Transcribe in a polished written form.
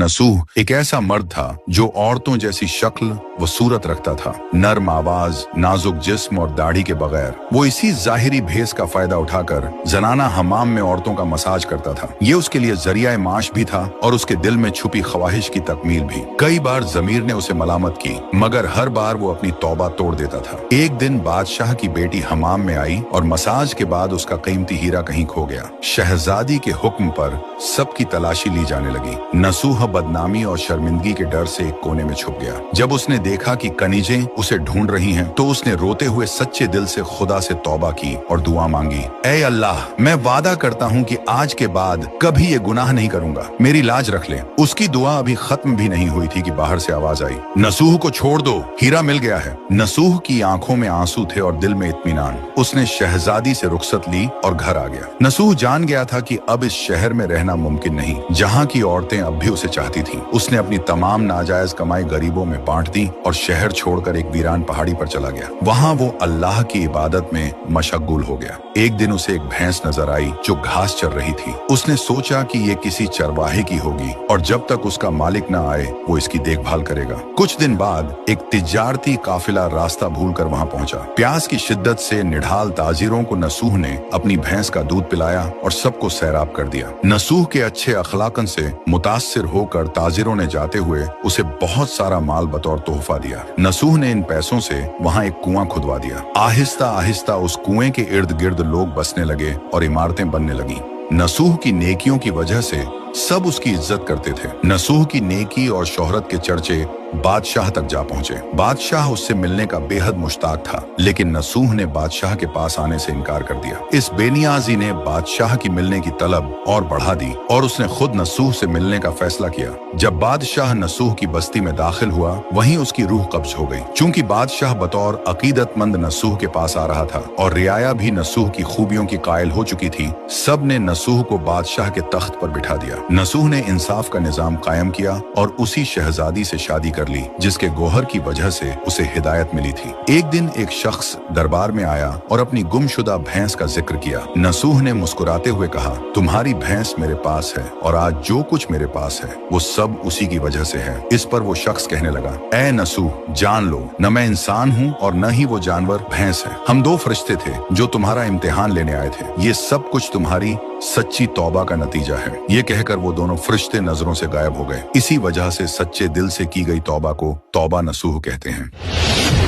नसूह एक ऐसा मर्द था जो औरतों जैसी शक्ल व सूरत रखता था, नर्म आवाज, नाजुक जिस्म और दाढ़ी के बगैर। वो इसी जाहिरी भेस का फायदा उठाकर जनाना हमाम में औरतों का मसाज करता था। ये उसके लिए जरिया माश भी था और उसके दिल में छुपी ख्वाहिश की तकमील भी। कई बार जमीर ने उसे मलामत की, मगर हर बार वो अपनी तौबा तोड़ देता था। एक दिन बादशाह की बेटी हमाम में आई और मसाज के बाद उसका कीमती हीरा कहीं खो गया। शहजादी के हुक्म पर सबकी तलाशी ली जाने लगी। नसूह बदनामी और शर्मिंदगी के डर से एक कोने में छुप गया। जब उसने देखा कि कनीजें उसे ढूंढ रही हैं, तो उसने रोते हुए सच्चे दिल से खुदा से तौबा की और दुआ मांगी, ऐ अल्लाह, मैं वादा करता हूँ कि आज के बाद कभी ये गुनाह नहीं करूंगा, मेरी लाज रख ले। उसकी दुआ अभी खत्म भी नहीं हुई थी कि बाहर से आवाज आई, नसूह को छोड़ दो, हीरा मिल गया है। नसूह की आंखों में आंसू थे और दिल में इत्मीनान। उसने शहजादी से रुखसत ली और घर आ गया। नसूह जान गया था कि अब इस शहर में रहना मुमकिन नहीं, जहाँ की औरतें अब भी उसे चाहती थीं। उसने अपनी तमाम नाजायज कमाई गरीबों में बांट दी और शहर छोड़कर एक वीरान पहाड़ी पर चला गया। वहाँ वो अल्लाह की इबादत में मशगूल हो गया। एक दिन उसे एक भैंस नजर आई जो घास चर रही थी। उसने सोचा कि ये किसी चरवाहे की होगी और जब तक उसका मालिक न आए वो इसकी देखभाल करेगा। कुछ दिन बाद एक तिजारती काफिला रास्ता भूलकर वहाँ पहुंचा। प्यास की शिद्दत से निढाल ताजिरों को नसूह ने अपनी भैंस का दूध पिलाया और सबको सैराब कर दिया। नसूह के अच्छे अखलाकन से मुतासिर होकर ताजिरों ने जाते हुए उसे बहुत सारा माल बतौर तोहफा दिया। नसूह ने इन पैसों से वहाँ एक कुआं खुदवा दिया। आहिस्ता आहिस्ता उस कुएं के इर्द गिर्द लोग बसने लगे और इमारतें बनने लगी। नसूह की नेकियों की वजह से सब उसकी इज्जत करते थे। नसूह की नेकी और शोहरत के चर्चे बादशाह तक जा पहुंचे। बादशाह उससे मिलने का बेहद मुश्ताक था, लेकिन नसूह ने बादशाह के पास आने से इनकार कर दिया। इस बेनियाजी ने बादशाह की मिलने की तलब और बढ़ा दी और उसने खुद नसूह से मिलने का फैसला किया। जब बादशाह नसूह की बस्ती में दाखिल हुआ, वहीं उसकी रूह कब्ज हो गई। चूंकि बादशाह बतौर अकीदतमंद नसूह के पास आ रहा था और रियाया भी नसूह की खूबियों की कायल हो चुकी थी, सब ने नसूह को बादशाह के तख्त पर बिठा दिया। नसूह ने इंसाफ का निजाम कायम किया और उसी शहजादी से शादी कर ली जिसके गोहर की वजह से उसे हिदायत मिली थी। एक दिन एक शख्स दरबार में आया और अपनी गुमशुदा भैंस का जिक्र किया। नसूह ने मुस्कुराते हुए कहा, तुम्हारी भैंस मेरे पास है और आज जो कुछ मेरे पास है वो सब उसी की वजह से है। इस पर वो शख्स कहने लगा, ऐ नसूह, जान लो, न मैं इंसान हूँ और न ही वो जानवर भैंस है। हम दो फरिश्ते थे जो तुम्हारा इम्तिहान लेने आए थे। ये सब कुछ तुम्हारी सच्ची तौबा का नतीजा है। ये कहकर वो दोनों फरिश्ते नजरों से गायब हो गए। इसी वजह से सच्चे दिल से की गई तौबा को तौबा नसूह कहते हैं।